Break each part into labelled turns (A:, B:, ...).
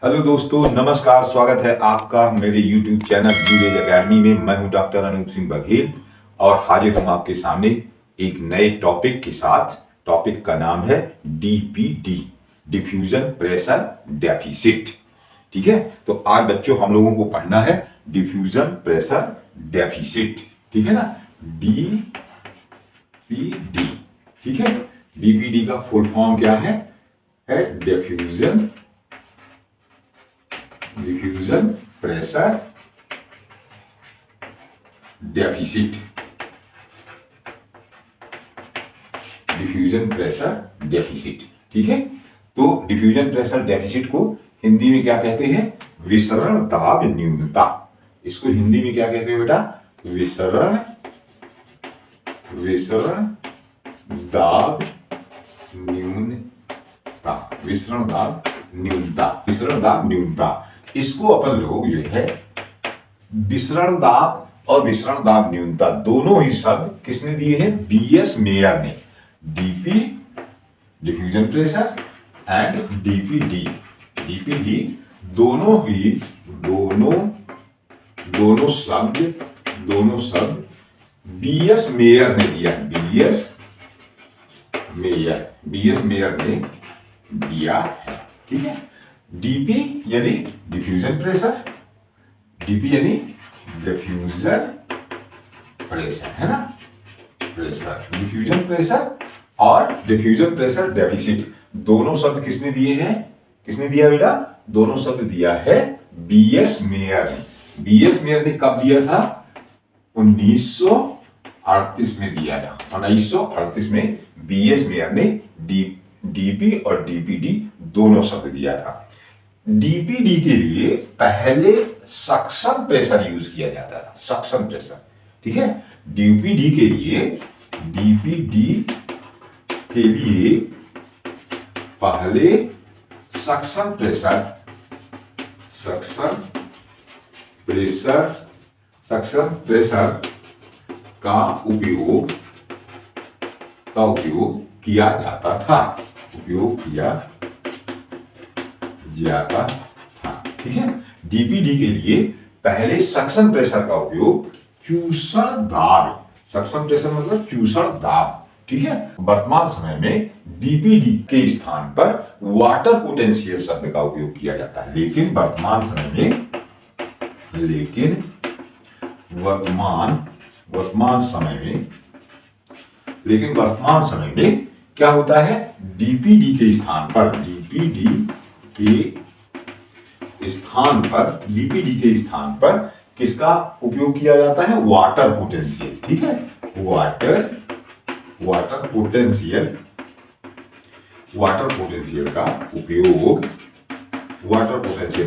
A: Hello दोस्तों, नमस्कार। स्वागत है आपका मेरे YouTube channel blue rays academy में। मैं हूं डॉक्टर अनूप सिंह बघेल और हाजिर हूं आपके सामने एक नए टॉपिक के साथ। टॉपिक का नाम है DPD, डिफ्यूजन प्रेशर डेफिसिट। ठीक है, तो आज बच्चों हम लोगों को पढ़ना है डिफ्यूजन प्रेशर डेफिसिट। ठीक है ना, DPD। ठीक है, DPD का फुल फॉर्म क्या है diffusion pressure deficit. Diffusion pressure deficit. ठीक है, तो डिफ्यूजन प्रेशर डेफिसिट को हिंदी में क्या कहते हैं? विसरण दाब न्यूनता। इसको हिंदी में क्या कहते हैं बेटा? विसरण दाब न्यूनता। विसरण दाब न्यूनता। इसको अपन लोग जो है विसरण दाब और विसरण दाब न्यूनता दोनों ही शब्द किसने दिए हैं? BS मेयर ने। DP diffusion pressure and DPD दोनों शब्द BS मेयर ने दिया। BS मेयर ने दिया है। ठीक है, DP यानी डिफ्यूजन प्रेशर, DP यानी डिफ्यूजन प्रेशर, है ना? डिफ्यूजन प्रेशर और डिफ्यूजन प्रेशर डेफिसिट दोनों शब्द किसने दिए हैं? किसने दिया बेटा? दोनों शब्द दिया है BS मेयर ने। BS मेयर ने कब दिया था? 1938 में दिया था। 1938 में BS मेयर ने DP और DPD दोनों शब्द दिया था। DPD के लिए पहले सक्शन प्रेशर यूज किया जाता था। सक्शन प्रेशर, ठीक है। DPD के लिए पहले सक्शन प्रेशर का उपयोग किया जाता था। ठीक है, DPD के लिए पहले सक्शन प्रेशर का उपयोग चूषण दाब, सक्शन प्रेशर मतलब चूषण दाब, ठीक है। वर्तमान समय में DPD के स्थान पर वाटर पोटेंशियल शब्द का उपयोग किया जाता है। लेकिन वर्तमान समय में क्या होता है? DPD के स्थान पर किसका उपयोग किया जाता है? वाटर पोटेंशियल, ठीक है। वाटर पोटेंशियल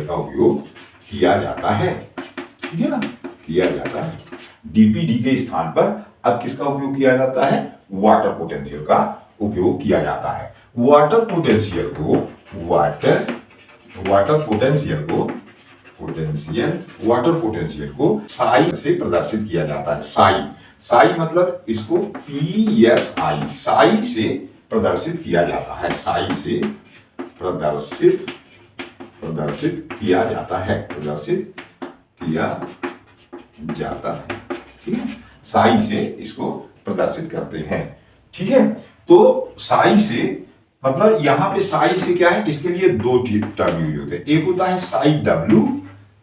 A: का उपयोग किया जाता है, ठीक है ना? DPD के स्थान पर अब किसका उपयोग किया जाता है? वाटर पोटेंशियल का उपयोग किया जाता है। वाटर पोटेंशियल को साई से प्रदर्शित किया जाता है। साई मतलब इसको PSI, साई से प्रदर्शित किया जाता है। ठीक है, साई से इसको प्रदर्शित करते हैं, ठीक है। तो साई से मतलब यहां पे साई से क्या है? इसके लिए दो टर्म यूज होते हैं। एक होता है साई W,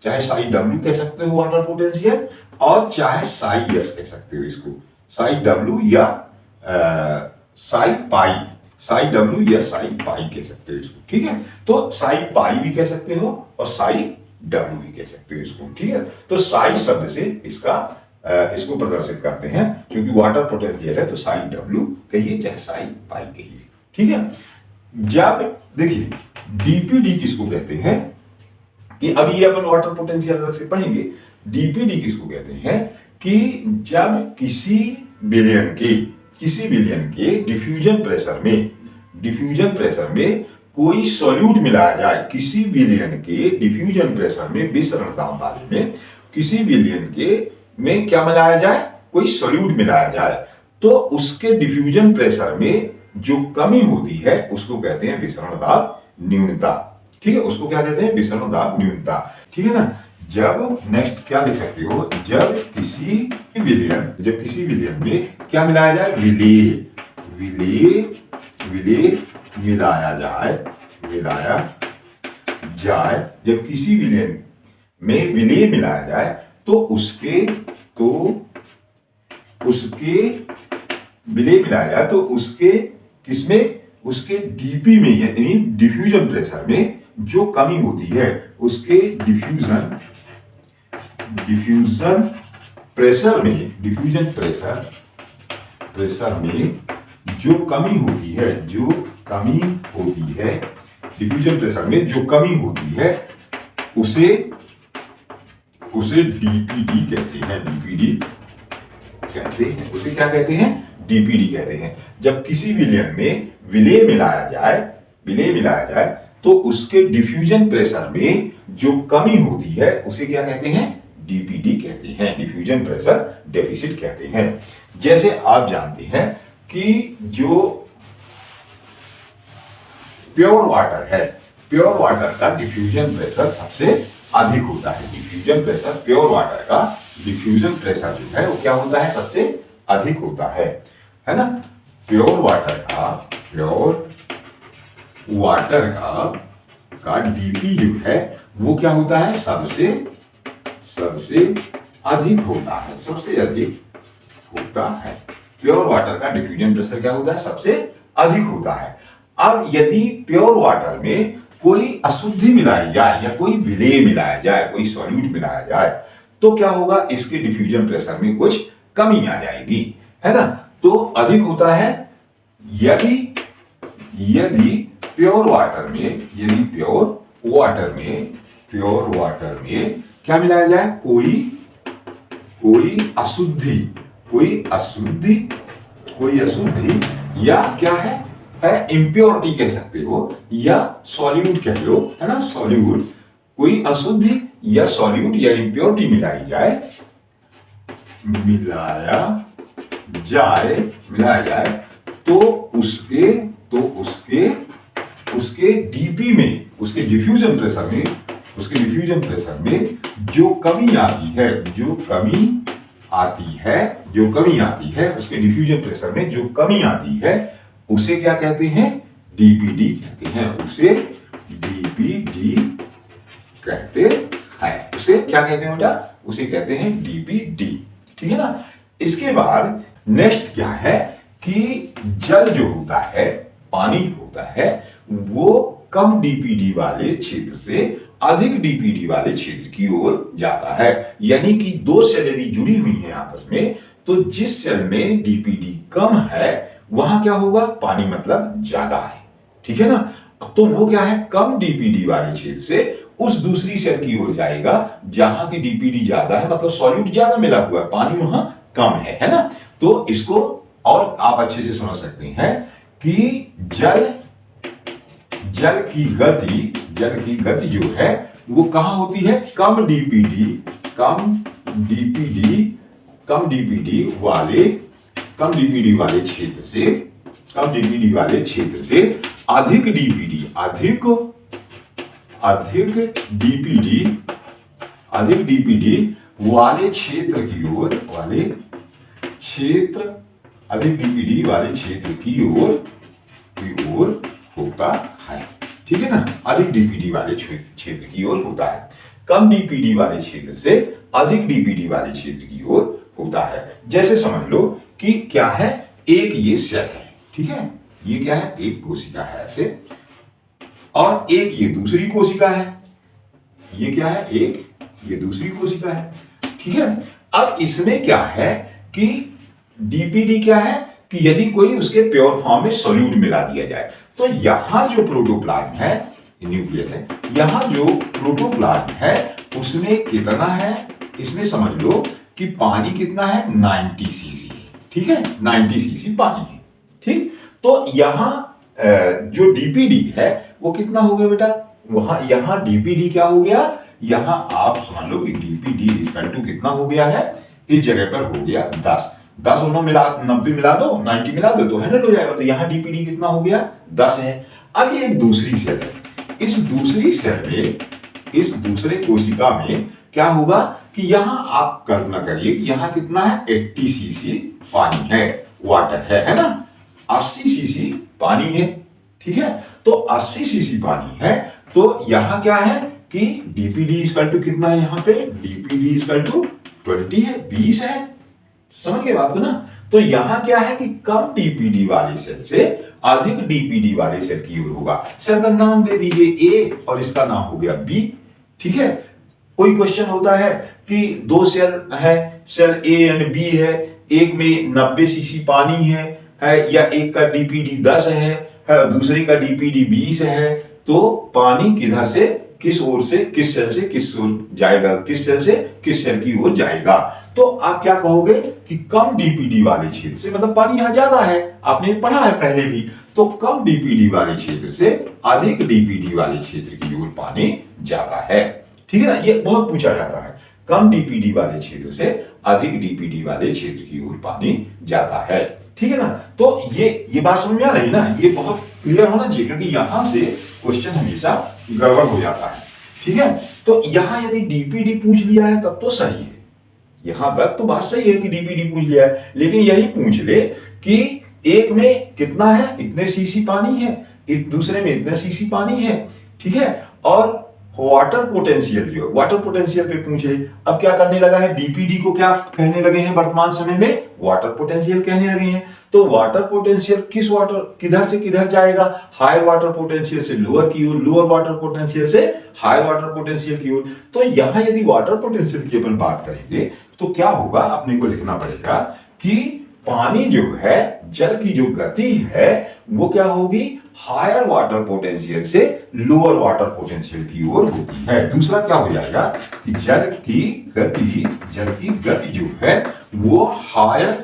A: चाहे साई W कह सकते हो वाटर पोटेंशियल, और चाहे साई S कह सकते हो इसको। साई W या साई पाई, साई W या साई पाई कह सकते हो इसको, ठीक है। तो साई पाई भी कह सकते हो और साई W भी कह सकते हो इसको, ठीक है। तो साई शब्द से इसको प्रदर्शित करते हैं, क्योंकि वाटर पोटेंशियल है तो साई W कहिए चाहे साई पाई कहिए, ठीक है। जब देखिए DPD किसको कहते हैं कि अभी ये अपन वाटर पोटेंशियल अलग से पढ़ेंगे। DPD किसको कहते हैं कि जब किसी विलयन के डिफ्यूजन प्रेशर में कोई सॉल्यूट मिलाया जाए, किसी विलयन के डिफ्यूजन प्रेशर में, विसरण दाब वाले में किसी विलयन के में क्या मिलाया जाए? कोई सॉल्यूट मिलाया जाए, तो उसके डिफ्यूजन प्रेशर में जो कमी होती है उसको कहते हैं विसरण दाब न्यूनता। ठीक है, उसको क्या कहते हैं, विषम दाब न्यूनता। ठीक है ना। जब नेक्स्ट क्या लिख सकते हो, जब किसी विलयन में क्या मिलाया जाए, विलेय मिलाया जाए, जब किसी विलयन में विलेय मिलाया जाए तो उसके विलेय मिलाया जाए तो उसके किसमें, उसके डीपी में यानी डिफ्यूजन प्रेशर में जो कमी होती है, उसके डिफ्यूजन प्रेशर में जो कमी होती है, डिफ्यूजन प्रेशर में जो कमी होती है उसे डीपीडी कहते हैं, उसे क्या कहते हैं, डीपीडी कहते हैं। जब किसी विलयन में विलेय मिलाया जाए तो उसके डिफ्यूजन प्रेशर में जो कमी होती है उसे क्या कहते हैं, डीपीडी कहते हैं, डिफ्यूजन प्रेशर डेफिसिट कहते हैं। जैसे आप जानते हैं कि जो प्योर वाटर है, प्योर वाटर का डिफ्यूजन प्रेशर सबसे अधिक होता है। डिफ्यूजन प्रेशर, प्योर वाटर का डिफ्यूजन प्रेशर जो है वो क्या होता है, सबसे अधिक होता है ना। प्योर वाटर का डीपी जो है वो क्या होता है, सबसे अधिक होता है, प्योर वाटर का डिफ्यूजन प्रेशर क्या होता है, सबसे अधिक होता है। अब यदि प्योर वाटर में कोई अशुद्धि मिलाई जाए या कोई विलेय मिलाया जाए, कोई सॉल्यूट मिलाया जाए तो क्या होगा, इसके डिफ्यूजन प्रेशर में कुछ कमी आ जाएगी, है ना। तो अधिक होता है यदि प्योर वाटर में क्या मिलाया जाए, कोई अशुद्धि या क्या है इम्प्योरिटी कह सकते हो या सॉल्यूट कह लो, है ना, सॉल्यूट, कोई अशुद्धि या सॉल्यूट या इम्प्योरिटी मिलाया जाए तो उसके डीपी में, उसके डिफ्यूजन प्रेशर में जो कमी आती है, उसके डिफ्यूजन प्रेशर में जो कमी आती है उसे क्या कहते हैं, डीपीडी कहते हैं, उसे डीपीडी कहते हैं। उसे क्या कहते हैं बेटा, उसे कहते हैं डीपीडी। ठीक है ना। इसके बाद नेक्स्ट क्या है कि जल जो होता है, पानी होता है, वो कम डीपीडी वाले क्षेत्र से अधिक डीपीडी वाले क्षेत्र की ओर जाता है। यानी कि दो सेल यदि जुड़ी हुई हैं आपस में, तो जिस सेल में डीपीडी कम है वहां क्या होगा, पानी मतलब ज्यादा है। ठीक है ना। तो वो क्या है, कम डीपीडी वाले क्षेत्र से उस दूसरी सेल की ओर जाएगा जहां की डीपीडी ज्यादा है, मतलब सॉल्यूट ज्यादा मिला हुआ है, पानी वहां कम है ना। तो इसको और आप अच्छे से समझ सकते हैं कि जल की गति जो है वो कहां होती है, कम डीपीडी वाले क्षेत्र से अधिक डीपीडी वाले क्षेत्र की ओर होता है। ठीक है ना। अधिक डीपीडी वाले क्षेत्र की ओर होता है, कम डीपीडी वाले क्षेत्र से अधिक डीपीडी वाले क्षेत्र की ओर होता है। जैसे समझ लो कि क्या है, एक ये सेल है, ठीक है, ये क्या है, एक कोशिका है ऐसे, और एक ये दूसरी कोशिका है, ये क्या है, एक ये दूसरी कोशिका है। ठीक है। अब इसमें क्या है कि डीपीडी क्या है कि यदि कोई उसके प्योर फॉर्म में सॉल्यूट मिला दिया जाए तो यहां जो प्रोटोप्लाज्म है, न्यूक्लियस है, यहां जो प्रोटोप्लाज्म है उसमें कितना है, इसमें समझ लो कि पानी कितना है, 90 सीसी है। ठीक है, 90 सीसी पानी है। ठीक। तो यहां जो डीपीडी है वो कितना हो गया बेटा, वहां यहां डीपीडी क्या हो गया, यहां आप समझ लो कि डीपीडी इक्वल टू कितना हो गया है, इस जगह पर हो गया 10 उन्होंने मिला 90 मिला दो, 90 मिला दो तो 100 हो जाएगा। तो यहां डीपीडी कितना हो गया, 10 है। अब ये एक दूसरी सेल है, इस दूसरी सेल में, इस दूसरे कोशिका में क्या होगा कि यहां आप कल्पना करिए कि यहां कितना है, 80 सीसी पानी है, वाटर है ना, 80 सीसी पानी है, ठीक है। तो 80 सीसी पानी है, तो यहां क्या है कि डीपीडी इक्वल टू कितना है, यहां पे डीपीडी इक्वल टू 20 है, 20 है, समझ गए बात को ना। तो यहां क्या है कि कम डीपीडी वाले सेल से अधिक डीपीडी वाले सेल की ओर होगा। सेल का नाम दे दीजिए ए और इसका नाम हो गया बी, ठीक है। कोई क्वेश्चन होता है कि दो सेल है, सेल ए एंड बी है, एक में 90 सीसी पानी है या एक का डीपीडी 10 है दूसरे का डीपीडी 20 है, तो पानी किधर से किस ओर से, किस सेल से किस ओर जाएगा, किस सेल से किस सेल की ओर जाएगा। तो आप क्या कहोगे कि कम डीपीडी वाले क्षेत्र से, मतलब पानी यहां ज्यादा है, आपने पढ़ा है पहले भी, तो कम डीपीडी वाले क्षेत्र से अधिक डीपीडी वाले क्षेत्र की ओर पानी जाता है, ठीक है ना। ये बहुत पूछा जाता है, कम डीपीडी वाले क्षेत्र से अधिक डीपीडी वाले क्षेत्र की ओर पानी जाता है, ठीक है ना। तो ये बात समझ में आ रही ना, ये बहुत क्लियर होना चाहिए, क्योंकि यहां से क्वेश्चन हमेशा गड़बड़ हो जाता है, ठीक है। तो यहां यदि डीपीडी पूछ लिया है तब तो सही है, यहां तक तो बात सही है कि डीपीडी पूछ लिया है, लेकिन यही पूछ ले कि एक में कितना है, इतने सीसी पानी है, दूसरे में इतने सीसी पानी है, ठीक है। और वाटर पोटेंशियल, जो वाटर पोटेंशियल पे पूछे, अब क्या करने लगा है, डीपीडी को क्या कहने लगे हैं वर्तमान समय में, वाटर पोटेंशियल कहने लगे हैं। तो वाटर पोटेंशियल किस वाटर, किधर से किधर जाएगा, हायर वाटर पोटेंशियल से लोअर की ओर, लोअर वाटर पोटेंशियल से हायर वाटर पोटेंशियल की ओर। तो यहां यदि वाटर पोटेंशियल की अपन बात करेंगे तो क्या होगा, अपने को लिखना पड़ेगा कि पानी जो है, जल की जो गति है वो क्या होगी, हायर वाटर पोटेंशियल से लोअर वाटर पोटेंशियल की ओर होती है। दूसरा क्या हो जाएगा कि जल की गति जो है वो हायर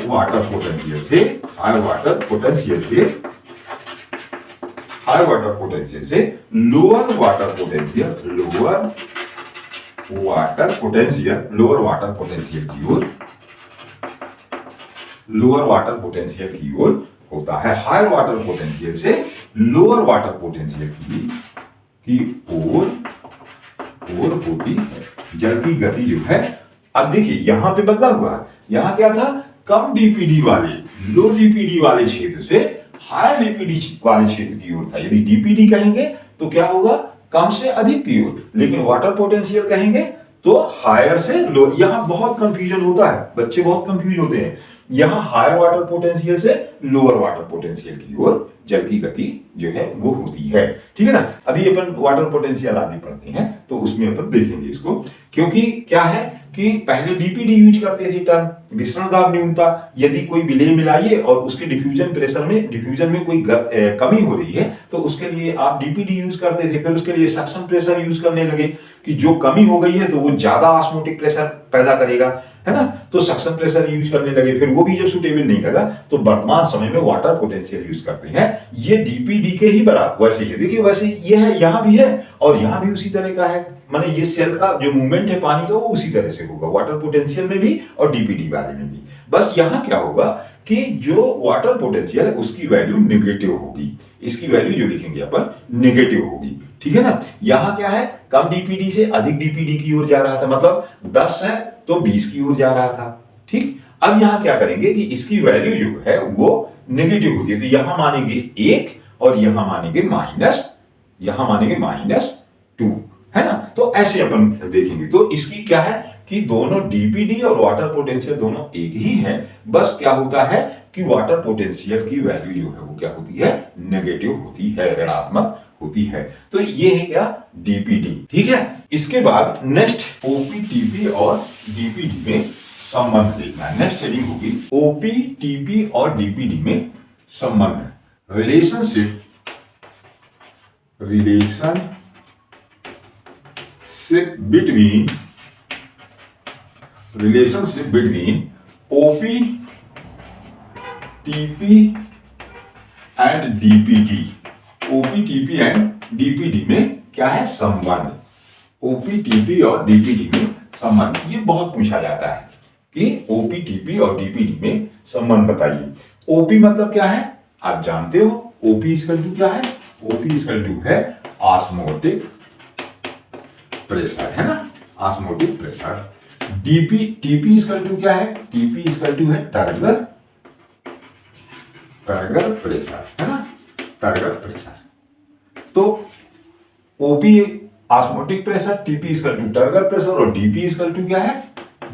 A: वाटर पोटेंशियल से लोअर वाटर पोटेंशियल की ओर होता है। हायर वाटर पोटेंशियल से लोअर वाटर पोटेंशियल की ओर होती है जल की गति जो है। अब देखिए यहां पे बदला हुआ है, यहां क्या था, कम डीपीडी वाले, लो डीपीडी वाले क्षेत्र से हायर डीपीडी वाले क्षेत्र की ओर था। यदि डीपीडी कहेंगे तो क्या होगा, कम से अधिक की ओर, लेकिन वाटर पोटेंशियल कहेंगे तो हायर से लो। यहां बहुत कंफ्यूजन होता है, बच्चे बहुत कंफ्यूज होते हैं। यहां हायर वाटर पोटेंशियल से लोअर वाटर पोटेंशियल की ओर जल की गति जो है वो होती है, ठीक है ना। अभी अपन वाटर पोटेंशियल आगे पढ़ते हैं तो उसमें अपन देखेंगे इसको, क्योंकि क्या है कि पहले डीपीडी यूज करते थे टर्म, विसरण दाब न्यूनता। यदि कोई विलेय मिलाइए और उसके डिफ्यूजन में कोई कमी हो रही है तो उसके लिए आप डीपीडी यूज करते थे, फिर उसके लिए सक्शन प्रेशर यूज करने लगे कि जो कमी हो गई है तो वो ज्यादा ऑस्मोटिक प्रेशर पैदा करेगा, है ना। तो सक्शन प्रेशर यूज करने लगे, फिर वो भी जब सुटेबल नहीं लगा तो वर्तमान समय में वाटर पोटेंशियल यूज करते हैं। ये डीपीडी के ही बराबर वैसे ही देखिए, वैसे ये है, यहां भी है और यहां भी उसी तरह का है, माने ये सेल का जो मूवमेंट है पानी का वो उसी तरह से होगा, वाटर पोटेंशियल में भी और डीपीडी वाले में भी। बस यहां क्या होगा कि जो वाटर पोटेंशियल है उसकी वैल्यू नेगेटिव होगी, इसकी वैल्यू जो लिखेंगे अपन नेगेटिव होगी, ठीक है ना। यहां क्या है, कम डीपीडी से अधिक डीपीडी की ओर जा रहा था, मतलब 10 है तो 20 की ओर जा रहा था, ठीक। अब यहां क्या करेंगे कि इसकी वैल्यू जो है वो नेगेटिव होती है, तो यहां मानेंगे 1 और यहां मानेंगे -2, है ना। तो ऐसे अपन देखेंगे तो इसकी क्या है कि दोनों डीपीडी और वाटर पोटेंशियल दोनों एक ही है, बस क्या होता है कि वाटर पोटेंशियल की वैल्यू जो है वो क्या होती है, नेगेटिव होती है, ऋणात्मक होती है। तो ये है क्या, डीपीडी, ठीक है। इसके बाद नेक्स्ट ओपीटीपी और डीपीडी में संबंध देखना है। नेक्स्ट हेडिंग होगी ओपीटीपी और डीपीडी में संबंध, relationship between OPTP and DPD। OPTP and DPD में क्या है संबंध, OPTP और DPD में संबंध। ये बहुत पूछा जाता है कि OPTP और DPD में संबंध बताइए। OP मतलब क्या है, आप जानते हो, OP इक्वल टू क्या है, ओपी इक्वल टू है ऑस्मोटिक प्रेशर, है ना, osmotic pressure. DP TP equal to क्या है, टीपी इक्वल टू है टर्गर प्रेशर, है ना, टर्गर प्रेशर। तो OP osmotic pressure, TP equal to turgor pressure और डीपी इक्वल टू क्या है,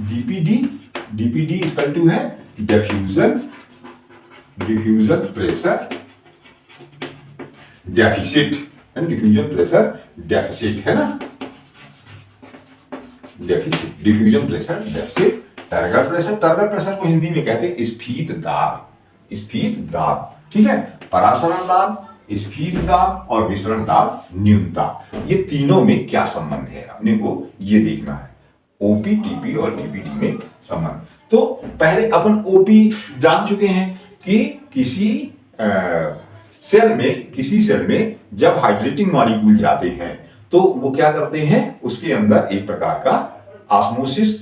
A: डीपीडी इक्वल टू है diffusion pressure deficit, diffusion pressure deficit, है ना, deficit, diffusion pressure deficit. Turgor pressure को हिंदी में कहते हैं स्फीत दाब, ठीक है। परासरण दाब, स्फीत दाब और विसरण दाब, न्यून दाब, ये तीनों में क्या संबंध है अपने को ये देखना है, ओपी, टीपी और डीपीडी में संबंध। तो पहले अपन ओपी जान चुके हैं कि किसी सेल में जब हाइड्रेटिंग मॉलिक्यूल जाते हैं तो वो क्या करते हैं, उसके अंदर एक प्रकार का ऑस्मोसिस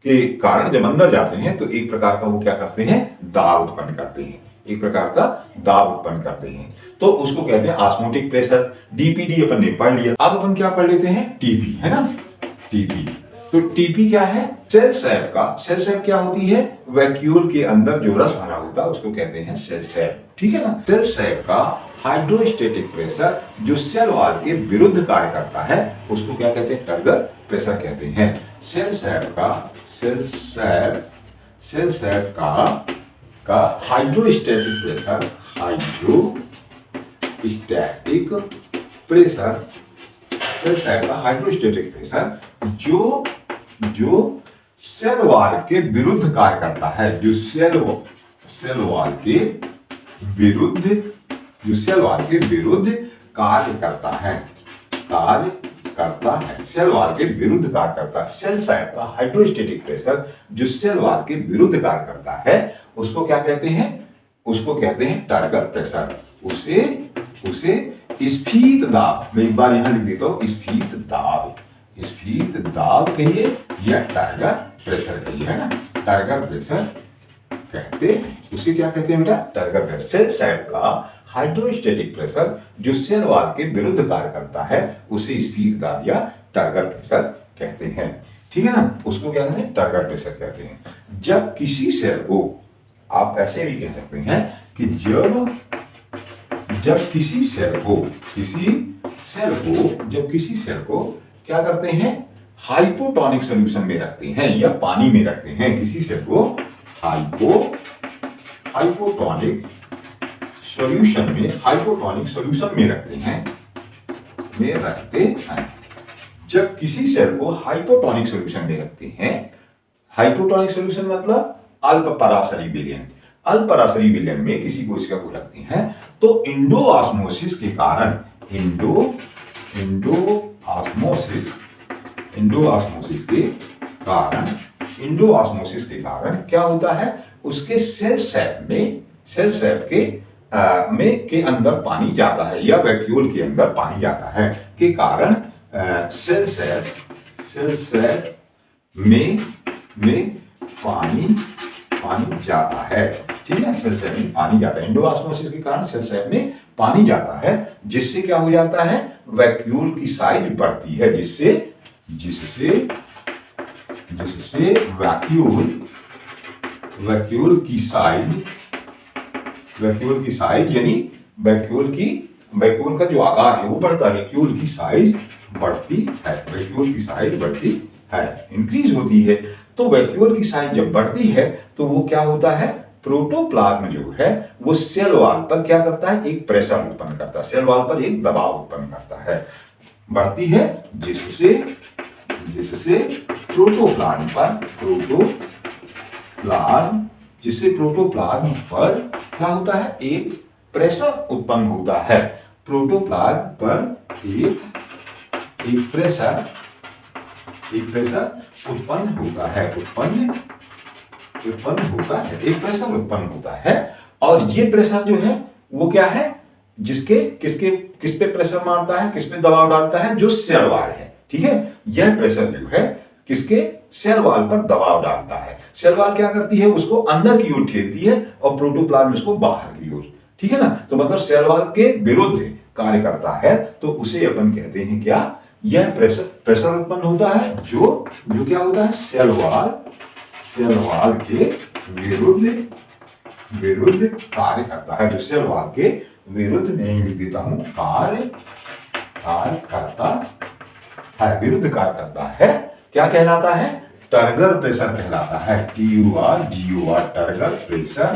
A: के कारण जब अंदर जाते हैं तो एक प्रकार का वो क्या करते हैं, दाब उत्पन्न करते हैं, एक प्रकार का दाब उत्पन्न करते हैं, तो उसको कहते हैं ऑस्मोटिक प्रेशर। डीपीडी अपन ने पढ़ लिया, अब अपन क्या पढ़ लेते हैं, टीपी, है ना, टीपी। तो टीपी क्या है, सेल सैप क्या होती है, वैक्यूल के अंदर जो रस भरा होता है उसको कहते हैं सेल सैप, ठीक है ना। सेल सैप का हाइड्रोस्टेटिक प्रेशर जो सेल वॉल के विरुद्ध कार्य करता है उसको क्या कहते हैं, टर्गर प्रेशर कहते हैं। सेल सैप का हाइड्रोस्टेटिक प्रेशर सेल सैप का हाइड्रोस्टेटिक प्रेशर जो सेल वॉल के विरुद्ध कार्य करता है, जो सेल वॉल के विरुद्ध कार्य करता है, सेल वॉल के विरुद्ध कार्य करता है। सेल सैप का हाइड्रोस्टेटिक प्रेशर जो सेल वॉल के विरुद्ध कार्य करता है उसको क्या कहते हैं, उसको कहते हैं टर्गर प्रेशर। उसे स्फीत दाब, मैं एक बार यहां लिख देता हूं, स्फीत दाब कहिए या टर्गर प्रेशर कहिए, है ना, टर्गर प्रेशर कहते हैं। उसे क्या कहते हैं बेटा, टर्गर प्रेशर। सेल सैप का हाइड्रोस्टेटिक प्रेशर जो सेल वॉल के विरुद्ध कार्य करता है उसे स्फीत दाब या टर्गर प्रेशर कहते हैं, ठीक है ना, उसको क्या कहते हैं, टर्गर प्रेशर कहते हैं। जब किसी सेल को, आप ऐसे भी कह सकते हैं कि जब किसी सेल को क्या करते हैं, हाइपोटोनिक सॉल्यूशन में रखते हैं या पानी में रखते हैं, किसी सेल को हाइपोटोनिक सॉल्यूशन में रखते हैं। जब किसी सेल को हाइपोटोनिक सॉल्यूशन में रखते हैं, हाइपोटोनिक सॉल्यूशन मतलब अल्प पराशरी विलयन में किसी कोशिका को रखते हैं तो इंडो ऑस्मोसिस के कारण क्या होता है, उसके सेल सैप के अंदर पानी जाता है या वैक्यूल के अंदर पानी जाता है के कारण सेल सैप में पानी जाता है, ठीक है, सेल सैप में पानी जाता है। इंडो ऑस्मोसिस के कारण सेल सैप में पानी जाता है जिससे क्या हो जाता है, वैक्यूल की साइज बढ़ती है, जिससे वैक्यूल की साइज यानी वैक्यूल का जो आकार है वो बढ़ता है, वैक्यूल की साइज बढ़ती है, इंक्रीज होती है। तो वैक्यूल की साइज जब बढ़ती है तो वो क्या होता है, प्रोटोप्लाज्म जो है वो सेल वॉल पर क्या करता है, एक प्रेशर उत्पन्न करता है, सेल वॉल पर एक दबाव उत्पन्न करता है, बढ़ती है, जिससे प्रोटोप्लाज्म पर क्या होता है, एक प्रेशर उत्पन्न होता है, प्रोटोप्लाज्म पर एक प्रेशर उत्पन्न होता है, एक प्रेशर उत्पन्न होता है। और ये प्रेशर जो है वो क्या है, किस पे प्रेशर मारता है, किस पे दबाव डालता है, जो सेल वॉल है, ठीक है, यह प्रेशर जो है किसके, सेल वॉल पर दबाव डालता है। सेल वॉल क्या करती है, उसको अंदर की ओर ठेलती है और प्रोटोप्लाज्म उसको बाहर की ओर, ठीक है ना। तो मतलब सेल वॉल के विरुद्ध कार्य करता है तो उसे अपन कहते हैं क्या, यह प्रेशर उत्पन्न होता है जो जो क्या होता है, सेल वॉल के विरुद्ध कार्य करता है, जो सेल वॉल के विरुद्ध, नहीं लिख देता हूं, कार्य करता है, विरुद्ध कार्य करता है, क्या कहलाता है, टर्गर प्रेशर कहलाता है, TURGOR, टर्गर प्रेशर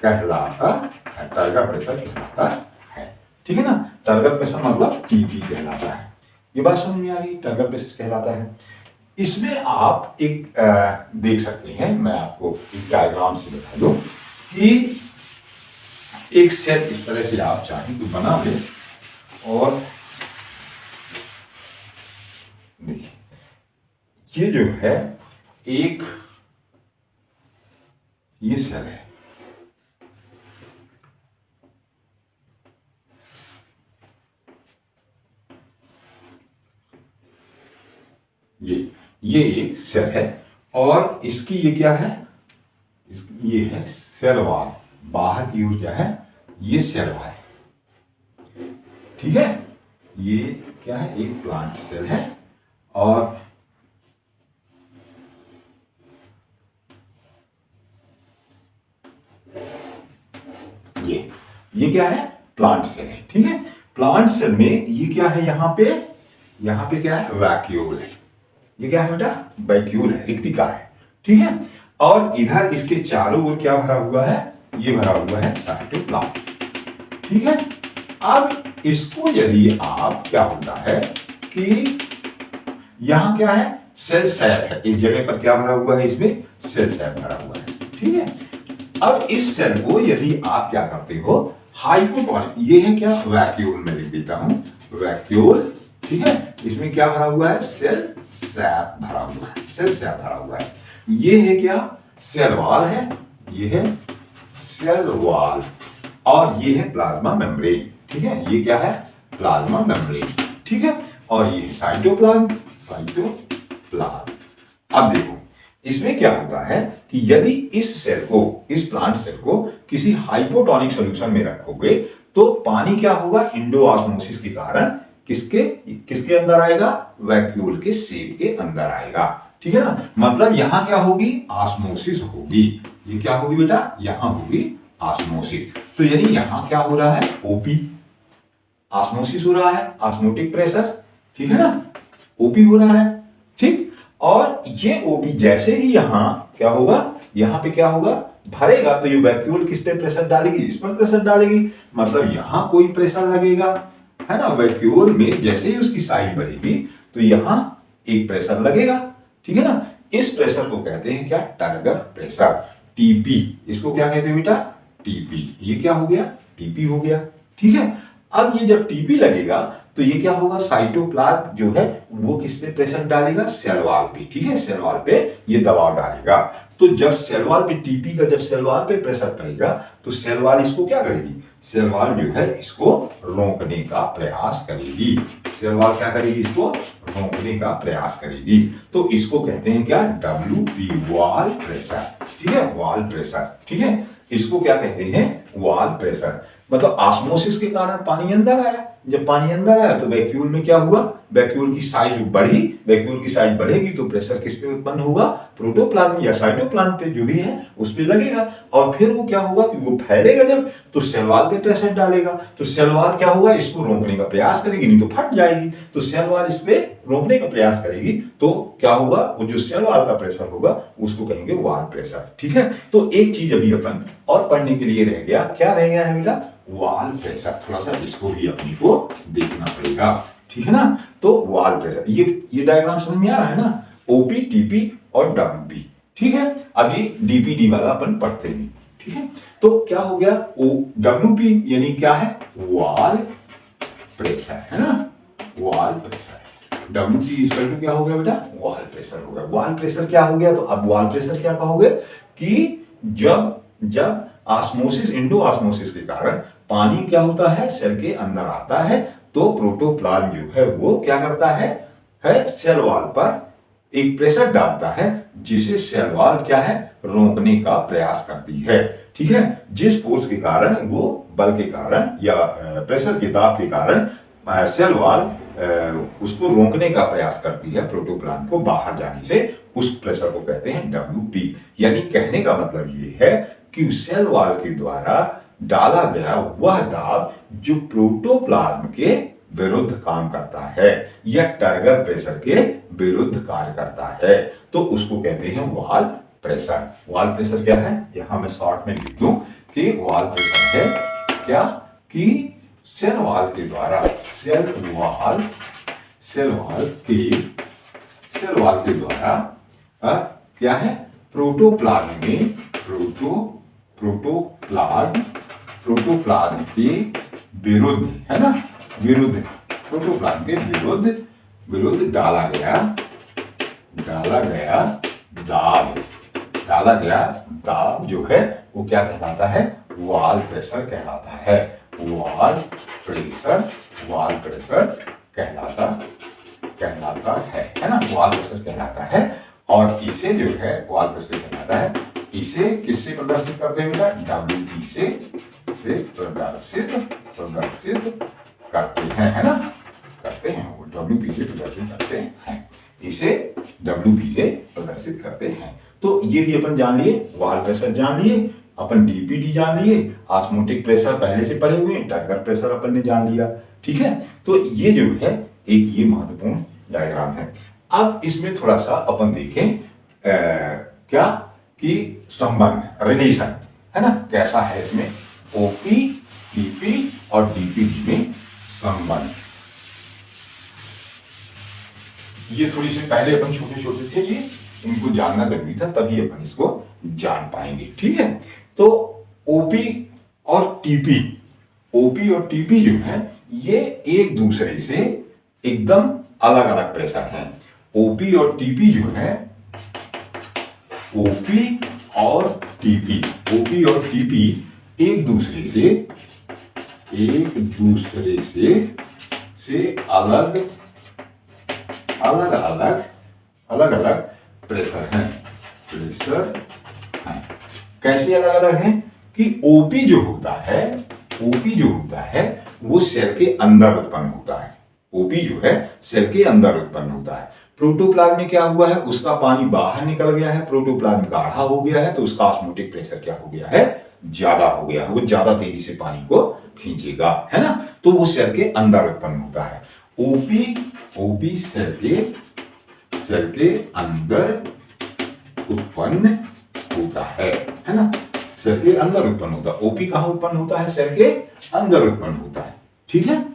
A: कहलाता है, टर्गर प्रेशर कहलाता है, ठीक है ना। टर्गर प्रेशर मतलब TP कहलाता है। ये बात समझ में आ गई, टर्गर प्रेशर कहलाता है। इसमें आप एक देख सकते हैं, मैं आपको एक डायग्राम से बता दूं कि एक सेल इस तरह से आप चाहें तो बना लें, और देखिए ये जो है एक ये सेल है, ये एक सेल है, और इसकी ये क्या है, ये है सेल वॉल, बाहर की ओर क्या है, ये सेल वॉल है, ठीक है। ये क्या है, एक प्लांट सेल है, और ये क्या है, प्लांट सेल है, ठीक है। प्लांट सेल में ये क्या है, यहाँ पे क्या है, वैक्यूल है, ये क्या है बेटा, वैक्यूल है, रिक्तिका है, ठीक है। और इधर इसके चारों ओर क्या भरा हुआ है, ये भरा हुआ है साइटोप्लाज्म, ठीक है। अब इसको यदि आप क्या होता है कि यहां क्या है, सेल सैप है, इस जगह पर क्या भरा हुआ है, इसमें सेल सैप भरा हुआ है, ठीक है। अब इस सेल को यदि आप क्या करते हो, हाइपोटोनिक, ये है क्या, वैक्यूल में लिख देता हूं, वैक्यूल, ठीक है। इसमें क्या भरा हुआ है, सेल सैप भरा हुआ है, सेल सैप भरा हुआ है। ये है क्या, सेल वॉल है, ये है सेल वॉल, और ये है प्लाज्मा मेम्ब्रेन, ठीक है। ये क्या है, प्लाज्मा मेम्ब्रेन, ठीक है। और ये साइटोप्लाज्म। अब देखो इसमें क्या होता है कि यदि इस सेल को, इस प्लांट सेल को किसी हाइपोटोनिक सॉल्यूशन में रखोगे तो पानी क्या होगा, इंडोऑस्मोसिस के कारण किसके अंदर आएगा, वैक्यूल के शेप के अंदर आएगा, ठीक है ना। मतलब यहां क्या होगी, ऑस्मोसिस होगी। ये क्या होगी बेटा, यहां होगी ऑस्मोसिस। तो यानी यहां क्या हो रहा है, ओपी, ऑस्मोसिस हो रहा है, ऑस्मोटिक प्रेशर, ठीक है ना, ओपी हो रहा है, ठीक। और ये ओपी जैसे ही यहां क्या होगा, यहां पे क्या होगा, भरेगा, तो ये वैक्यूल किस पे प्रेशर डालेगी, इस पर प्रेशर डालेगी, मतलब यहां कोई प्रेशर लगेगा, है ना। वैक्यूल में जैसे ही उसकी साइज बढ़ेगी तो यहां एक प्रेशर लगेगा, ठीक है ना। इस प्रेशर को कहते हैं क्या, टर्गर प्रेशर, टीपी। इसको क्या कहते हैं बेटा, टीपी। ये क्या हो गया, टीपी हो गया, ठीक है। अब ये जब टीपी लगेगा तो ये क्या होगा, साइटोप्लाज्म जो है वो किस पे प्रेशर डालेगा, सेल वॉल पे, ठीक है, सेल वॉल पे ये दबाव डालेगा। तो जब सेल वॉल पे टीपी का जब सेल वॉल पे प्रेशर पड़ेगा तो सेल वॉल इसको क्या करेगी, सेल वॉल जो है इसको रोकने का प्रयास करेगी, सेल वॉल क्या करेगी, इसको रोकने का प्रयास करेगी। तो इसको कहते हैं क्या, WP, वॉल प्रेशर, ठीक है, वॉल प्रेशर, ठीक है। इसको क्या कहते हैं, वॉल प्रेशर। मतलब ऑस्मोसिस के कारण पानी अंदर आया, जब पानी अंदर आया तो वैक्यूल में क्या हुआ, वैक्यूल की साइज बढ़ी, वैक्यूल की साइज बढ़ेगी तो प्रेशर किस पे उत्पन्न होगा, प्रोटोप्लाज्म या साइटोप्लाज्म पे जो भी है उस पे लगेगा, और फिर वो क्या होगा कि वो फैलेगा जब, तो सेल वॉल पे प्रेशर डालेगा, तो सेल वॉल क्या होगा, इसको रोकने का प्रयास करेगी, नहीं तो फट जाएगी। तो सेल वॉल इस पे रोकने का प्रयास करेगी तो क्या होगा, वो जो सेल वॉल का प्रेशर होगा उसको कहेंगे वॉल प्रेशर, ठीक है। तो एक चीज अभी अपन और पढ़ने के लिए रह गया, क्या रह गया है बेटा, वॉल प्रेशर। थोड़ा सा इसको भी अपनी को देखना पड़ेगा, ठीक है ना। तो वॉल प्रेशर, ये डायग्राम समझ में आ रहा है ना, ओपी, टीपी और डब्ल्यूपी, ठीक है। अभी डीपीडी वाला अपन पढ़ते हैं, ठीक है। तो क्या हो गया, ओ डब्ल्यूपी यानी क्या है, वॉल प्रेशर, है ना, wall pressure. WP equal to क्या हो गया बेटा, वॉल प्रेशर हो गया। वॉल प्रेशर क्या हो गया, तो अब वॉल प्रेशर क्या कहोगे कि जब ऑस्मोसिस, इंडोऑस्मोसिस के कारण पानी क्या होता है, सेल के अंदर आता है तो प्रोटोप्लाज्म जो है वो क्या करता है सेल वॉल पर एक प्रेशर डालता है जिसे सेल वॉल क्या है, रोकने का प्रयास करती है। ठीक है, जिस फोर्स के कारण, वो बल के कारण या प्रेशर के दाब के कारण सेल वॉल उसको रोकने का प्रयास करती है प्रोटोप्लाज्म को बाहर जाने से, उस प्रेशर को कहते हैं WP। यानी कहने का मतलब ये है कि सेल वॉल के द्वारा डाला गया वह दाब जो प्रोटोप्लाज्म के विरुद्ध काम करता है या टर्गर प्रेशर के विरुद्ध कार्य करता है, तो उसको कहते हैं वॉल प्रेशर। वॉल प्रेशर क्या है, यहां मैं शॉर्ट में लिख दूं कि वॉल प्रेशर है क्या, कि सेल वॉल के द्वारा, सेल वॉल के द्वारा क्या है, प्रोटोप्लाज्म में प्रोटोप्लाज्म के विरुद्ध, है ना, विरुद्ध, प्रोटोप्लाज्म के विरुद्ध डाला गया दाब जो है वो क्या कहलाता है, वॉल प्रेशर कहलाता है। वॉल प्रेशर कहलाता है ना, वॉल प्रेशर कहलाता है। और इसे जो है वॉल प्रेशर कहलाता है, इसे किससे प्रदर्शित करते हैं बेटा, WP से प्रदर्शित करते हैं, है ना, करते हैं, वो WP से प्रदर्शित करते हैं, इसे WP से प्रदर्शित करते हैं। तो ये भी अपन जान लिए, वॉल प्रेशर जान लिए, अपन DPD जान लिए, ऑस्मोटिक प्रेशर पहले से पढ़े हुए हैं, टर्गर प्रेशर अपन ने जान लिया। ठीक है, तो ये जो है एक ये महत्वपूर्ण डायग्राम है। अब इसमें थोड़ा सा अपन देखें क्या कि संबंध, रिलेशन, है ना, कैसा है इसमें OP, TP और DPD में संबंध। ये थोड़ी सी पहले अपन छोटे छोटे थे, ये इनको जानना जरूरी था, तभी अपन इसको जान पाएंगे। ठीक है, तो OP और TP जो है ये एक दूसरे से एकदम अलग अलग प्रेशर हैं। OP और TP जो है, OP और TP एक दूसरे से अलग अलग प्रेशर हैं। कैसे अलग अलग हैं कि OP जो होता है वो सेल के अंदर उत्पन्न होता है। OP जो है सेल के अंदर उत्पन्न होता है। प्रोटोप्लाज्म में क्या हुआ है, उसका पानी बाहर निकल गया है, प्रोटोप्लाज्म गाढ़ा हो गया है, तो उसका ऑस्मोटिक प्रेशर क्या हो गया है, ज्यादा हो गया है, वो ज्यादा तेजी से पानी को खींचेगा, है ना, तो वो सेल के अंदर उत्पन्न होता है। OP सेल के अंदर उत्पन्न होता है ना, सेल के अंदर उत्पन्न होता है। OP कहां उत्पन्न होता है, सेल के अंदर उत्पन्न होता है। ठीक है,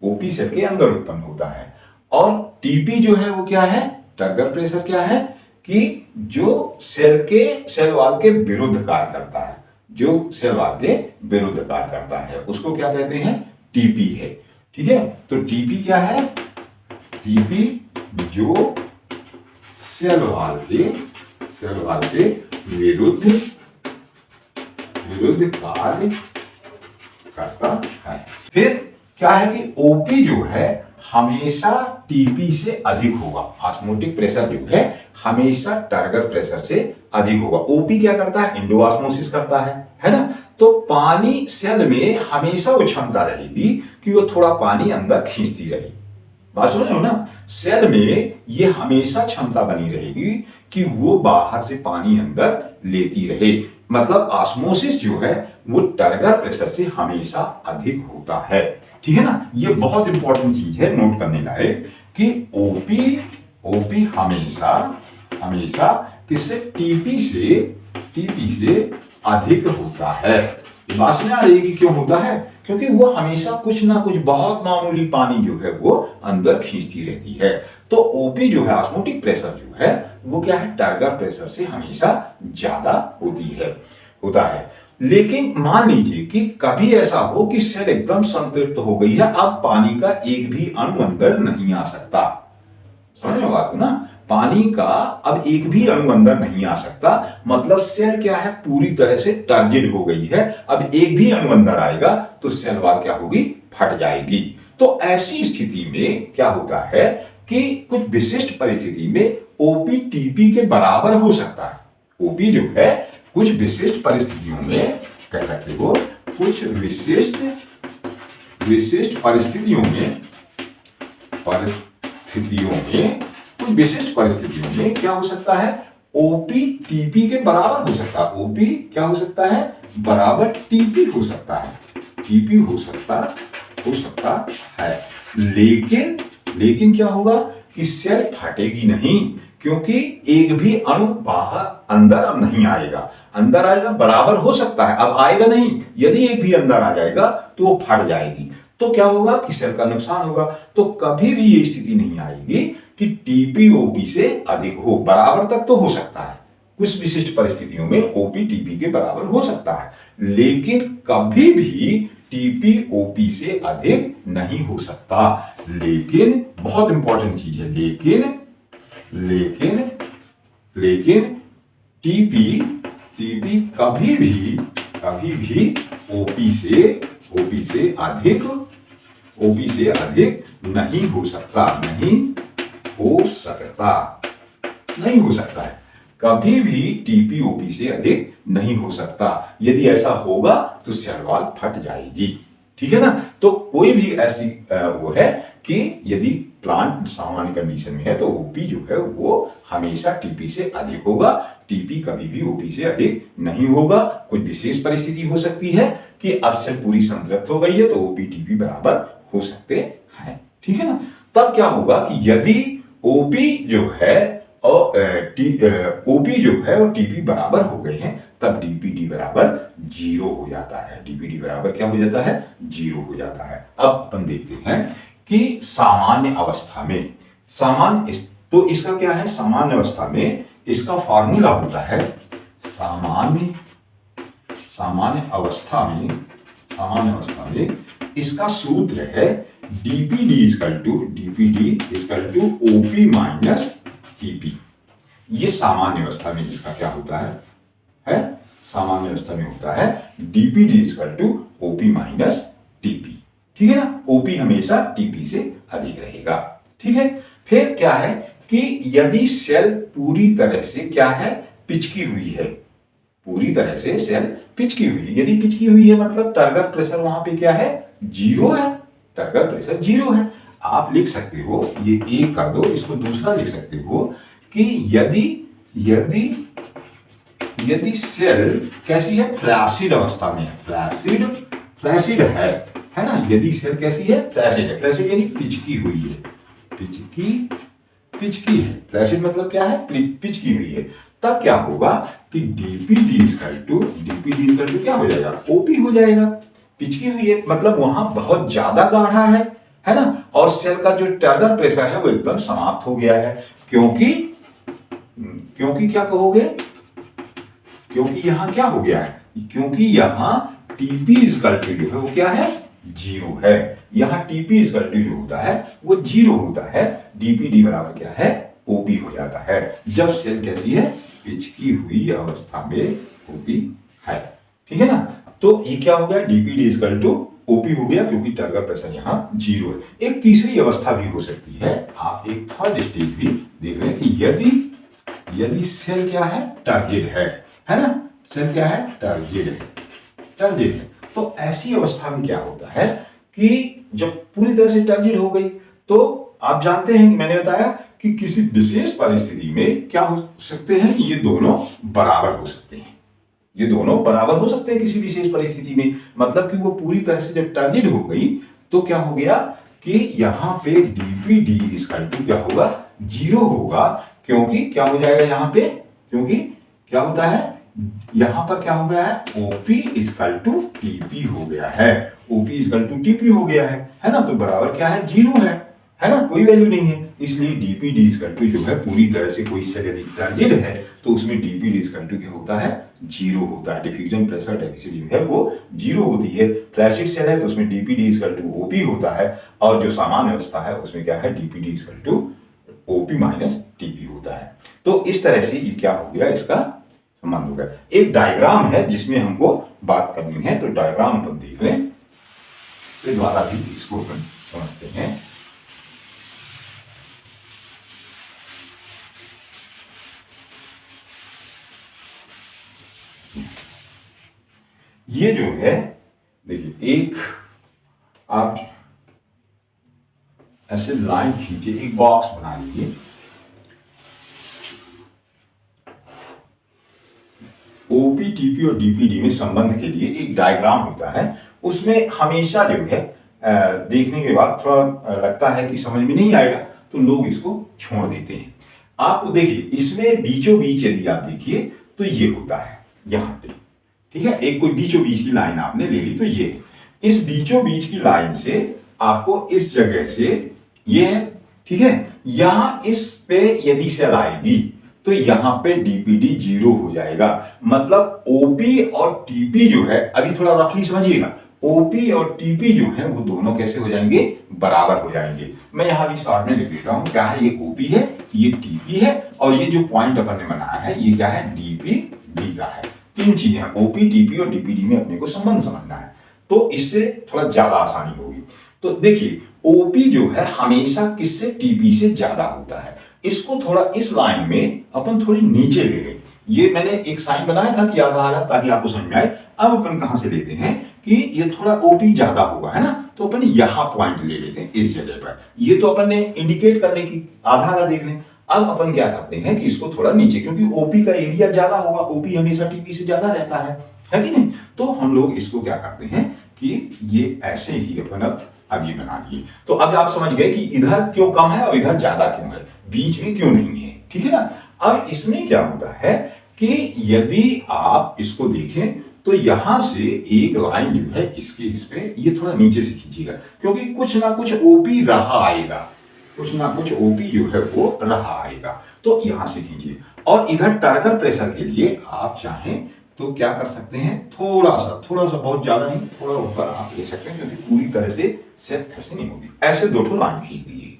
A: OP सेल के अंदर उत्पन्न होता है। और TP जो है वो क्या है, टर्गर प्रेशर क्या है कि जो सेल वॉल के विरुद्ध कार्य करता है, जो सेल वॉल के विरुद्ध कार्य करता है, उसको क्या कहते हैं, TP है। ठीक है, तो TP क्या है, TP जो सेल वॉल के विरुद्ध कार्य करता है। फिर क्या है कि OP जो है हमेशा TP से अधिक होगा, ऑस्मोटिक प्रेशर जो है हमेशा टर्गर प्रेशर से अधिक होगा। OP क्या करता है, इंडोऑस्मोसिस करता है ना, तो पानी सेल में हमेशा वो क्षमता रहेगी कि वो थोड़ा पानी अंदर खींचती रहे। बात समझ रहे हो ना, सेल में ये हमेशा क्षमता बनी रहेगी कि वो बाहर से पानी अंदर लेती रहे। मतलब ऑस्मोसिस जो है वो टर्गर प्रेशर से हमेशा अधिक होता है। ठीक है ना, ये बहुत इंपॉर्टेंट चीज है, नोट करने लायक कि OP हमेशा किससे, TP से अधिक होता है। बात समझ आ रही है कि क्यों होता है, क्योंकि वो हमेशा कुछ ना कुछ बहुत मामूली पानी जो है वो अंदर खींचती रहती है। तो OP जो है, ऑस्मोटिक प्रेशर जो है वो क्या है, टर्गर प्रेशर से हमेशा ज्यादा होता है। लेकिन मान लीजिए कि कभी ऐसा हो कि सेल एकदम संतृप्त हो गई है, अब पानी का एक भी अणु अंदर नहीं आ सकता। समझ रहे हो बात को ना, पानी का अब एक भी अणु अंदर नहीं आ सकता, मतलब सेल क्या है, पूरी तरह से टर्जिड हो गई है। अब एक भी अणु अंदर आएगा तो सेल वॉल क्या होगी, फट जाएगी। तो ऐसी स्थिति में क्या होता है कि कुछ विशिष्ट परिस्थिति में ओपी टीपी के बराबर हो सकता है। ओपी जो है कुछ विशिष्ट परिस्थितियों में, कह सकते हो कुछ विशिष्ट परिस्थितियों में कुछ विशिष्ट परिस्थितियों में क्या हो सकता है, ओपी टीपी के बराबर हो सकता है। ओपी क्या हो सकता है, बराबर टीपी हो सकता है। टीपी हो सकता है। लेकिन क्या होगा कि सेल फटेगी नहीं, क्योंकि एक भी अणु बाहर अंदर अब नहीं आएगा। अंदर आएगा बराबर हो सकता है, अब आएगा नहीं। यदि एक भी अंदर आ जाएगा तो वो फट जाएगी, तो क्या होगा कि सेल का नुकसान होगा। तो कभी भी ये स्थिति नहीं आएगी कि टीपी ओपी से अधिक हो। बराबर तक तो हो सकता है, कुछ विशिष्ट परिस्थितियों में ओपी टीपी के बराबर हो सकता है, लेकिन कभी भी टीपी ओपी से अधिक नहीं हो सकता। लेकिन बहुत इंपॉर्टेंट चीज है, लेकिन टीपी कभी भी ओपी से अधिक नहीं हो सकता है। कभी भी टीपी ओपी से अधिक नहीं हो सकता। यदि ऐसा होगा तो सेल वॉल फट जाएगी। ठीक है ना। तो कोई भी ऐसी वो है कि यदि प्लांट सामान्य कंडीशन में है तो ओपी जो है वो हमेशा टीपी से अधिक होगा। टीपी कभी भी ओपी से अधिक नहीं होगा। कुछ विशेष परिस्थिति हो सकती है कि अब सेल पूरी संतृप्त हो गई है तो ओपी टीपी बराबर हो सकते हैं। ठीक है ना। तब क्या होगा कि यदि ओपी जो है और ओपी जो है और टीपी बराबर हो गए हैं, तब डीपीडी बराबर 0 हो जाता है। डीपीडी बराबर क्या हो जाता है, 0 हो जाता है। अब अपन देखते हैं कि सामान्य अवस्था में, तो इसका क्या है, सामान्य अवस्था में इसका फॉर्मूला होता है, सामान्य अवस्था में इसका सूत्र है DPD equal to OP minus TP. ये सामान्य अवस्था में इसका क्या होता है सामान्य अवस्था में होता है DPD equal to OP minus TP. ठीक है ना। ओपी हमेशा टीपी से अधिक रहेगा। ठीक है। फिर क्या है कि यदि सेल पूरी तरह से क्या है, पिचकी हुई है, पूरी तरह से सेल पिचकी हुई है। यदि पिचकी हुई है मतलब टारगेट प्रेशर वहां पे क्या है, 0 है। टारगेट प्रेशर 0 है। आप लिख सकते हो, ये एक कर दो, इसको दूसरा लिख सकते हो कि यदि सेल कैसी है, फ्लैसिड अवस्था में है, फ्लैसिड है ना। यदि सेल कैसी है, फ्लैसिड यानी पिचकी हुई है, पिचकी है। फ्लैसिड मतलब क्या है, पिचकी हुई है। तब क्या होगा कि डीपीडी इक्वल टू क्या हो जाएगा, ओपी हो जाएगा। पिचकी हुई है मतलब वहां बहुत ज्यादा गाढ़ा है ना। और सेल का जो टारगेट प्रेशर है वो एकदम समाप्त हो गया है। क्योंकि क्या कहोगे, क्योंकि यहां क्या हो गया है, क्योंकि यहां टीपी इक्वल टू जो है वो क्या है, 0 है। यहां टीपी इक्वल टू जो होता है वो 0 होता है। डीपीडी बराबर क्या है, ओपी हो जाता है जब सेल कैसी है, पिचकी हुई अवस्था में होती है। ठीक है ना। तो ये क्या हो गया, डीपीडी इक्वल टू ओपी हो गया क्योंकि टारगेट प्रेशर यहाँ 0 है। एक तीसरी अवस्था भी हो सकती है, आप एक थर्ड स्टेज भी देख रहे हैं कि यदि सेल क्या है, टर्जिड है ना। सेल क्या है, टर्जिड है। तो ऐसी अवस्था में क्या होता है कि जब पूरी तरह से टर्जिड हो गई तो आप जानते हैं कि मैंने बताया कि किसी विशेष परिस्थिति में क्या हो सकते हैं, ये दोनों बराबर हो सकते हैं। किसी विशेष परिस्थिति में, मतलब कि वो पूरी तरह से जब टर्जिड हो गई तो क्या हो गया कि यहाँ पे डीपीडी इक्वल टू क्या होगा, 0 होगा। क्योंकि क्या हो जाएगा यहाँ पे, क्योंकि क्या होता है, यहां पर क्या हो गया है, ओपी इक्वल टू टीपी हो गया है। ओपी इक्वल टू टीपी हो गया है ना। तो बराबर क्या है, 0 है ना, कोई वैल्यू नहीं है। इसलिए डीपीडी इक्वल टू जो है पूरी तरह से कोई सेल यदि टर्जिड है तो उसमें डीपीडी इक्वल टू क्या होता है, 0 होता है। डिफ्यूजन प्रेशर डेफिसिट जो है वो 0 होती है। फ्लैशिड सेल है तो उसमें डीपीडी इक्वल टू ओपी होता है, और जो सामान्य अवस्था है उसमें क्या है, DPD equal to OP minus TP होता है। तो इस तरह से ये क्या हो गया, इसका संबंध हो गया। एक डायग्राम है जिसमें हमको बात करनी है, तो डायग्राम अपन देख लें, के द्वारा भी इसको अपन समझते हैं। ये जो है देखिए, एक आप ऐसे लाइन खींचिए, एक बॉक्स बना लीजिए। ओपी, टीपी और डीपीडी में संबंध के लिए एक डायग्राम होता है। उसमें हमेशा जो है देखने के बाद थोड़ा लगता है कि समझ में नहीं आएगा, तो लोग इसको छोड़ देते हैं। आपको देखिए, इसमें बीचों बीच यदि आप देखिए तो ये होता है यहाँ पे, ठीक है। एक कोई बीचों बीच की लाइन आपने ले ली, तो ये इस बीचों बीच की लाइन से आपको इस जगह से ये है, ठीक है। यहां इस पे यदि सेल आएगी तो यहां पे डीपीडी 0 हो जाएगा। मतलब ओपी और टीपी जो है, अभी थोड़ा रफली समझिएगा, ओपी और टीपी जो है वो दोनों कैसे हो जाएंगे, बराबर हो जाएंगे। मैं यहां भी शॉर्ट में लिख देता हूं, क्या है, ये ओपी है, ये टीपी है, और ये जो पॉइंट अपन ने बनाया है ये क्या है, डीपीडी का है। तीन चीजें हैं, ओपी, टीपी और डीपीडी में अपने को संबंध समझना है, तो इससे थोड़ा ज्यादा आसानी होगी। तो देखिए, ओपी जो है हमेशा किससे, टीपी से ज्यादा होता है। इसको थोड़ा इस लाइन में अपन थोड़ी नीचे ले लें। ये मैंने एक साइन बनाया था कि आधा आधा, ताकि आपको समझ में आए। अब अपन कहां से लेते हैं कि ये थोड़ा ओपी ज्यादा होगा, है ना, तो अपन यहां पॉइंट ले लेते हैं इस जगह पर। ये तो अपन ने इंडिकेट करने की आधा आधा देख लें। अब अपन क्या करते हैं कि इसको थोड़ा नीचे, क्योंकि ओपी का एरिया ज्यादा होगा, ओपी हमेशा टीपी से ज्यादा रहता है कि नहीं। तो हम लोग इसको क्या करते हैं कि ये ऐसे ही अपन अब ये बना लिए। तो अब आप समझ गए कि इधर क्यों कम है और इधर ज्यादा क्यों है, बीच में क्यों नहीं है, ठीक है ना। अब इसमें क्या होता है कि यदि आप इसको देखें तो यहां से एक लाइन जो है इसके इस पे, ये थोड़ा नीचे से खींचिएगा, क्योंकि कुछ ना कुछ ओपी रहा आएगा, कुछ ना कुछ ओपी जो है वो रहा आएगा। तो यहां से खींचिए। और इधर टर्गर प्रेशर के लिए आप चाहें तो क्या कर सकते हैं, थोड़ा सा, बहुत ज्यादा नहीं, थोड़ा ऊपर आप ले सकते हैं, क्योंकि पूरी तरह से सेट ऐसे नहीं होगी। ऐसे दो लाइन खींच दीजिए,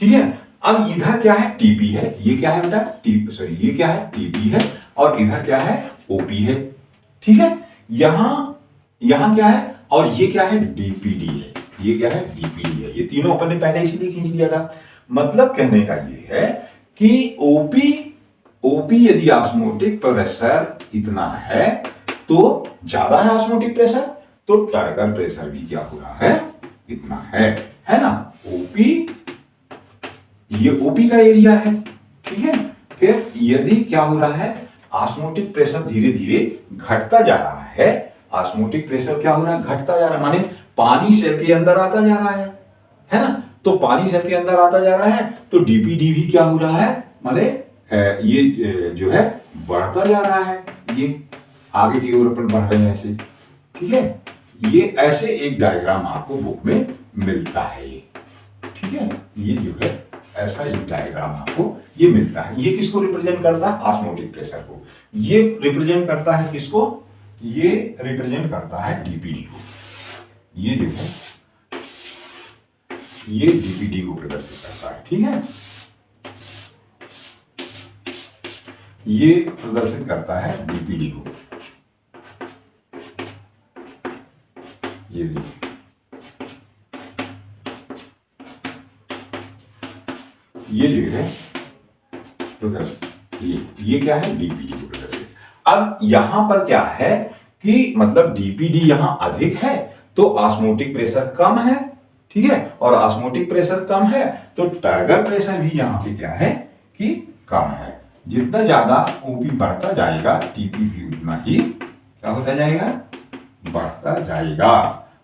A: ठीक है। अब इधर क्या है, टीपी है, ये क्या है बेटा, टीपी, सॉरी, ये क्या है, टीपी है, और इधर क्या है, ओपी है, ठीक है। यहां क्या है, और ये क्या है, डीपीडी है, ये क्या है, डीपीडी है। ये तीनों अपन ने पहले इसीलिए खींच लिया था। मतलब कहने का ये है कि ओपी यदि ऑस्मोटिक प्रेशर इतना है तो ज्यादा है ऑस्मोटिक प्रेशर, तो टर्गर प्रेशर भी क्या हो रहा है, इतना है ना। ओपी, ये ओपी का एरिया है, ठीक है। फिर यदि क्या हो रहा है, ऑस्मोटिक प्रेशर धीरे धीरे घटता जा रहा है, ऑस्मोटिक प्रेशर क्या हो रहा है, घटता जा रहा है, माने पानी सेल के अंदर आता जा रहा है ना। तो पानी सेल के अंदर आता जा रहा है, तो डीपीडी भी क्या हो रहा है, माने ये जो है बढ़ता जा रहा है, ये आगे की ओर अपन बढ़ रहे हैं ऐसे, ठीक है। ये ऐसे एक डायग्राम आपको बुक में मिलता है, ये ठीक है। ये जो है ऐसा एक डायग्राम आपको ये मिलता है। ये किसको रिप्रेजेंट करता है, ऑस्मोटिक प्रेशर को। ये रिप्रेजेंट करता है किसको, ये रिप्रेजेंट करता है डीपीडी को। ये जो है ये डीपीडी को प्रदर्शित करता है, ठीक है। ये प्रदर्शित करता है डीपीडी को। ये देखिए, ये जो है प्रदर्शित, ये क्या है, डीपीडी को प्रदर्शित। अब यहां पर क्या है कि मतलब डीपीडी यहां अधिक है तो ऑस्मोटिक प्रेशर कम है, ठीक है। और ऑस्मोटिक प्रेशर कम है तो टर्गर प्रेशर भी यहां पे क्या है कि कम है। जितना ज्यादा ओपी बढ़ता जाएगा, टीपी भी उतना ही क्या होता जाएगा, बढ़ता जाएगा।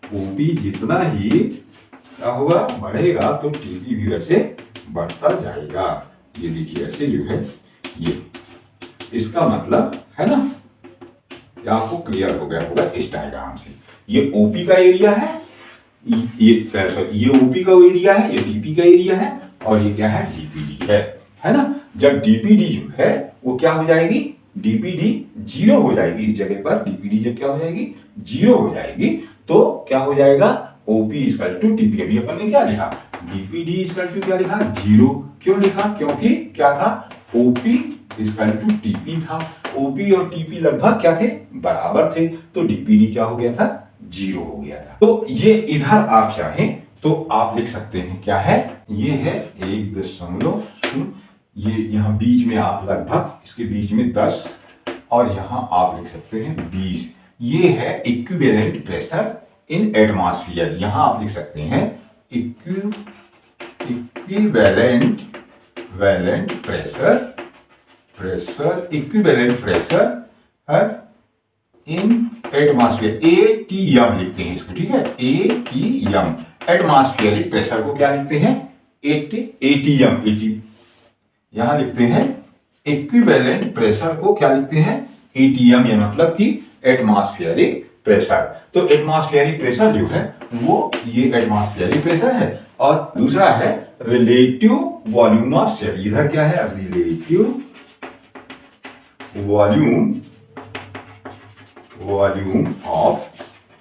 A: ओपी जितना ही क्या होगा, बढ़ेगा, तो टीपी भी वैसे बढ़ता जाएगा। ये देखिए ऐसे जो है, ये इसका मतलब है ना, क्या आपको क्लियर हो गया होगा इस डायग्राम से। ये ओपी का एरिया है, ये ओपी का एरिया है, ये टीपी का एरिया है, और ये क्या है, डीपीडी है ना। जब डीपीडी जो है वो क्या हो जाएगी, डीपीडी 0 हो जाएगी, इस जगह पर डीपीडी जब क्या हो जाएगी, 0 हो जाएगी, तो क्या हो जाएगा, ओपी इक्वल टू टीपी। अभी अपन ने क्या लिखा, डीपीडी इक्वल टू क्या लिखा, 0। क्यों लिखा, क्योंकि क्या था, ओपी इक्वल टू टीपी था। ओपी और टीपी लगभग क्या थे, बराबर थे, तो डीपीडी क्या हो गया था, 0 हो गया था। तो ये इधर आप चाहें तो आप लिख सकते हैं, क्या है, ये है 1.0, ये यहाँ बीच में आप लगभग इसके बीच में 10, और यहाँ आप लिख सकते हैं 20। ये है इक्विवेलेंट प्रेशर इन एटमॉस्फेयर। यहां आप लिख सकते हैं equivalent equivalent pressure in atmosphere, ATM लिखते हैं इसको, ठीक है, एटीएम। एटमॉस्फेरिक प्रेशर को क्या लिखते हैं, एटीएम। यहां लिखते हैं इक्विवेलेंट प्रेशर को क्या लिखते हैं, एटीएम, ये मतलब कि एटमॉस्फेरिक प्रेशर। तो एटमॉस्फेरिक प्रेशर जो है वो ये एटमॉस्फेरिक प्रेशर है। और दूसरा है रिलेटिव वॉल्यूम ऑफ सेल। इधर क्या है, relative volume of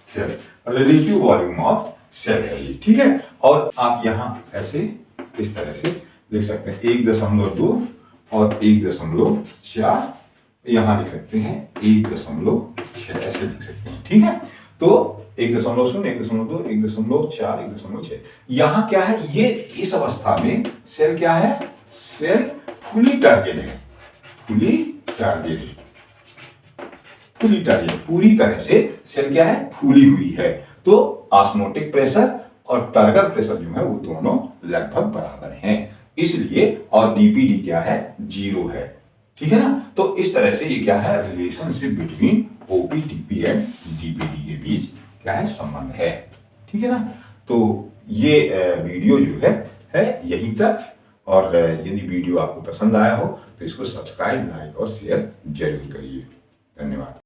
A: cell, relative volume of cell है ये, ठीक है। और आप यहां ऐसे इस तरह से लिख सकते हैं 1.2 और 1.4, यहां लिख सकते हैं 1.6, ऐसे लिख सकते हैं, ठीक है। तो 1.0, 1.2, 1.4, 1.6। यहां क्या है, ये इस अवस्था में सेल क्या है, सेल फुली टर्गेड है, फुली टर्गेड, पूरी तरह से सेल क्या है, फूली हुई है। तो ऑस्मोटिक प्रेशर और टर्गर प्रेशर जो है वो दोनों लगभग बराबर हैं, इसलिए, और डीपीडी क्या है, 0 है, ठीक है ना। तो इस तरह से ये क्या है, रिलेशनशिप बिटवीन ओपीटीपी एंड डीपीडी के बीच क्या है, संबंध है, ठीक है ना। तो ये वीडियो जो है यहीं तक। और यदि वीडियो आपको पसंद आया हो तो इसको सब्सक्राइब, लाइक और शेयर जरूर करिए। धन्यवाद।